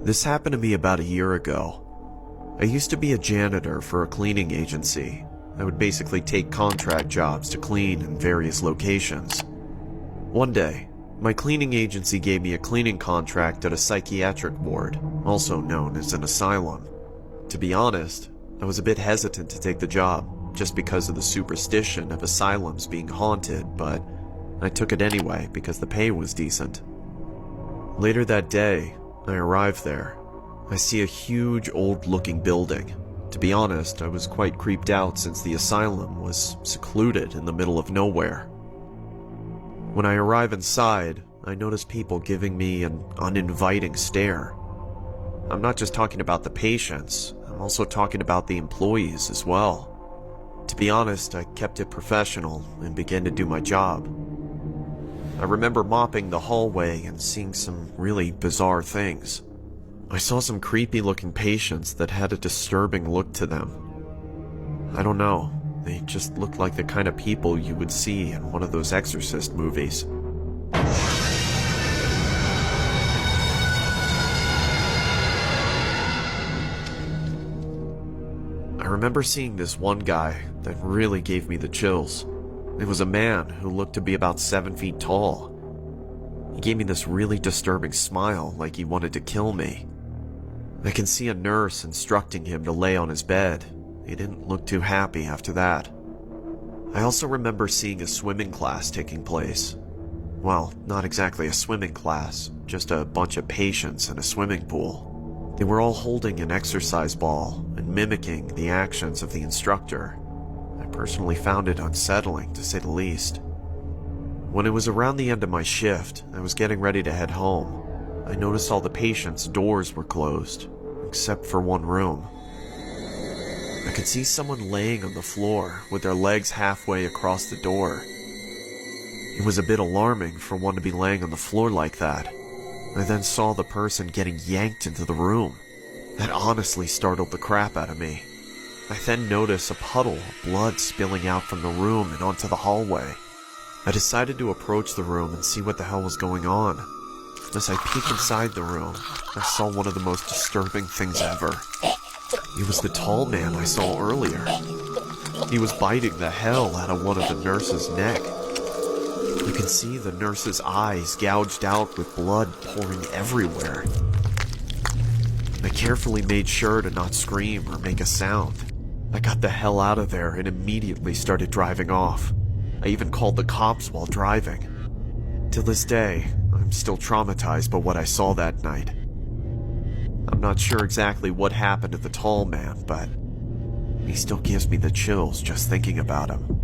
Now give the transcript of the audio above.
This happened to me about a year ago. I used to be a janitor for a cleaning agency. I would basically take contract jobs to clean in various locations. One day, my cleaning agency gave me a cleaning contract at a psychiatric ward, also known as an asylum. To be honest, I was a bit hesitant to take the job, just because of the superstition of asylums being haunted, but I took it anyway because the pay was decent. Later that day, I arrived there. I see a huge old-looking building. To be honest, I was quite creeped out since the asylum was secluded in the middle of nowhere. When I arrive inside, I notice people giving me an uninviting stare. I'm not just talking about the patients, I'm also talking about the employees as well. To be honest, I kept it professional and began to do my job. I remember mopping the hallway and seeing some really bizarre things. I saw some creepy-looking patients that had a disturbing look to them. I don't know, they just looked like the kind of people you would see in one of those Exorcist movies. I remember seeing this one guy that really gave me the chills. It was a man who looked to be about 7 feet tall. He gave me this really disturbing smile like he wanted to kill me. I can see a nurse instructing him to lay on his bed. He didn't look too happy after that. I also remember seeing a swimming class taking place. Well, not exactly a swimming class, just a bunch of patients in a swimming pool. They were all holding an exercise ball and mimicking the actions of the instructor. I personally found it unsettling, to say the least. When it was around the end of my shift, I was getting ready to head home. I noticed all the patients' doors were closed, except for one room. I could see someone laying on the floor with their legs halfway across the door. It was a bit alarming for one to be laying on the floor like that. I then saw the person getting yanked into the room. That honestly startled the crap out of me. I then noticed a puddle of blood spilling out from the room and onto the hallway. I decided to approach the room and see what the hell was going on. As I peeked inside the room, I saw one of the most disturbing things ever. It was the tall man I saw earlier. He was biting the hell out of one of the nurse's neck. You can see the nurse's eyes gouged out with blood pouring everywhere. I carefully made sure to not scream or make a sound. I got the hell out of there and immediately started driving off. I even called the cops while driving. To this day, I'm still traumatized by what I saw that night. I'm not sure exactly what happened to the tall man, but he still gives me the chills just thinking about him.